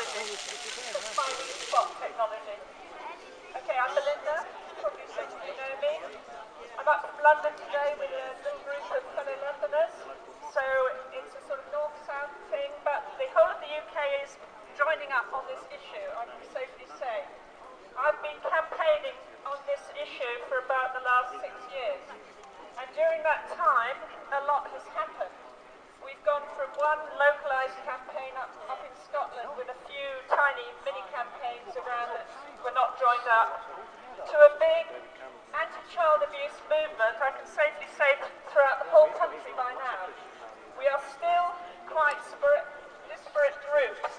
finding spot technology. Okay, I'm Belinda. Probably most of you know me. I'm up from London today with a little group of fellow Londoners. So it's a sort of north-south thing, but the whole of the UK is joining up on this issue, I can safely say. I've been campaigning on this issue for about the last 6 years. And during that time, a lot has happened. We've gone from one localised campaign up in Scotland with a few tiny mini-campaigns around that were not joined up, to a big anti-child abuse movement, I can safely say, throughout the whole country by now. We are still quite disparate groups,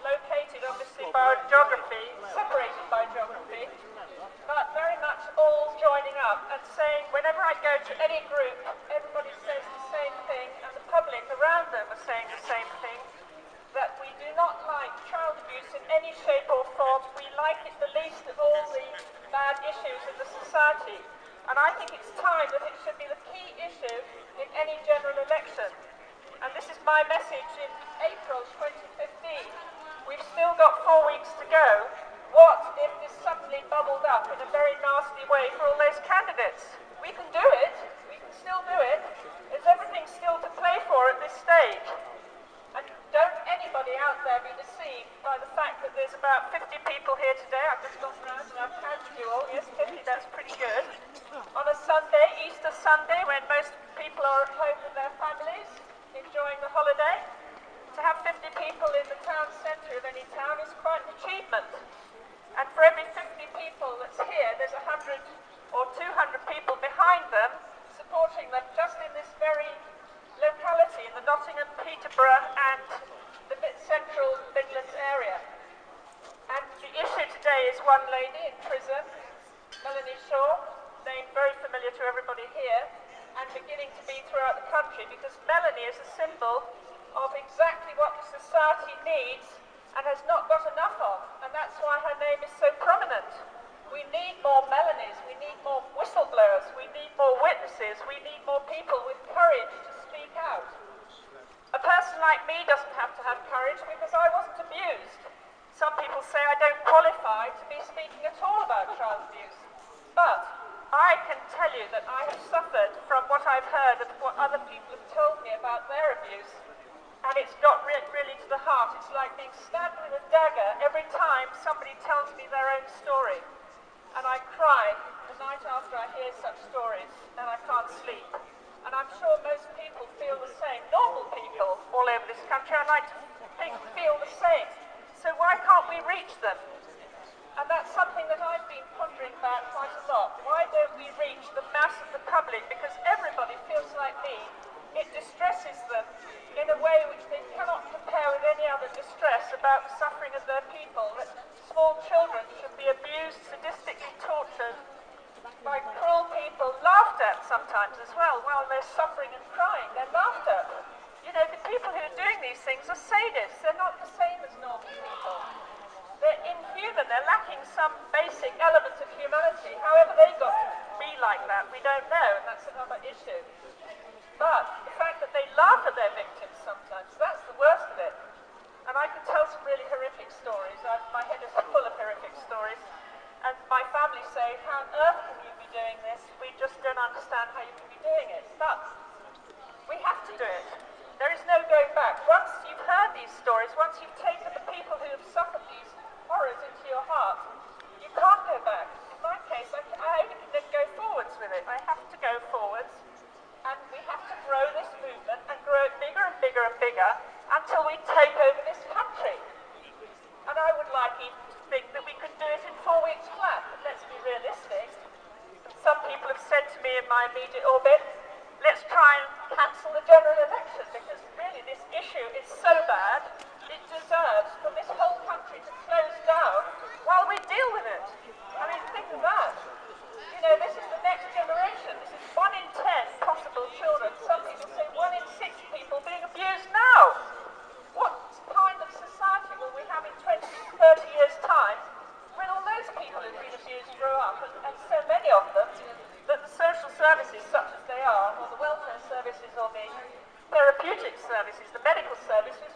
located obviously by geography, separated by geography, but very much all joining up and saying, whenever I go to any group, everybody says the same thing, and the public around them are saying the same thing, that we do not like child abuse in any shape or form. We like it the least of all the bad issues in the society. And I think it's time that it should be the key issue in any general election. And this is my message in April 2015. We've still got 4 weeks to go. What if this suddenly bubbled up in a very nasty way for all those candidates? We can do it. We can still do it. There's everything still to play for at this stage. And don't anybody out there be deceived by the fact that there's about 50 people here today. I've just gone round and I've counted you all. Yes, 50, that's pretty good. On a Sunday, Easter Sunday, when most people are at home with their families, enjoying the holiday, to have 50 people in the town centre of any town is quite an achievement. And for every 50 people that's here, there's 100 or 200 people behind them, supporting them just in this very locality, in the Nottingham, Peterborough and the central Midlands area. And the issue today is one lady in prison, Melainie, name very familiar to everybody here, and beginning to be throughout the country, because Melainie is a symbol of exactly what the society needs and has not got enough of, and that's why her name is so prominent. We need more Melanies, we need more whistleblowers, we need more witnesses, we need more people with courage to speak out. A person like me doesn't have to have courage because I wasn't abused. Some people say I don't qualify to be speaking at all about child abuse, but I can tell you that I have suffered from what I've heard and what other people have told me about their abuse. And it's got really to the heart. It's like being stabbed with a dagger every time somebody tells me their own story. And I cry the night after I hear such stories, and I can't sleep. And I'm sure most people feel the same. Normal people all over this country, I'd like to think, feel the same. So why can't we reach them? And that's something that I've been pondering about quite a lot. Why don't we reach the mass of the public? Because everybody feels like me. It distresses them in a way which they cannot compare with any other distress about the suffering of their people, that small children should be abused, sadistically tortured by cruel people, laughed at sometimes as well, while they're suffering and crying. They're laughed at. You know, the people who are doing these things are sadists. They're not the same as normal people. They're inhuman. They're lacking some basic element of humanity. However they got to be like that, we don't know, and that's another issue. But the fact that they laugh at their victims sometimes, that's the worst of it. And I can tell some really horrific stories. My head is full of horrific stories. And my family say, how on earth can you be doing this? We just don't understand how you can be doing it. But we have to do it. There is no going back. Once you've heard these stories, once you've taken the people who have suffered these horrors into your heart, you can't go back. In my case, I only can go forwards with it. I have to go forwards. And we have to grow this movement and grow it bigger and bigger and bigger until we take over this country. And I would like even to think that we could do it in 4 weeks flat, but let's be realistic. Some people have said to me in my immediate orbit, let's try and cancel the general election, because really this issue is so bad, it deserves for this whole country to close down while we deal with it. I mean, think of that. You know, this is the next generation. This is 1 in 10 possible children. Some people say 1 in 6 people being abused now. What kind of society will we have in 20, 30 years' time when all those people who've been abused grow up, and so many of them, that the social services, such as they are, or the welfare services, or the therapeutic services, the medical services,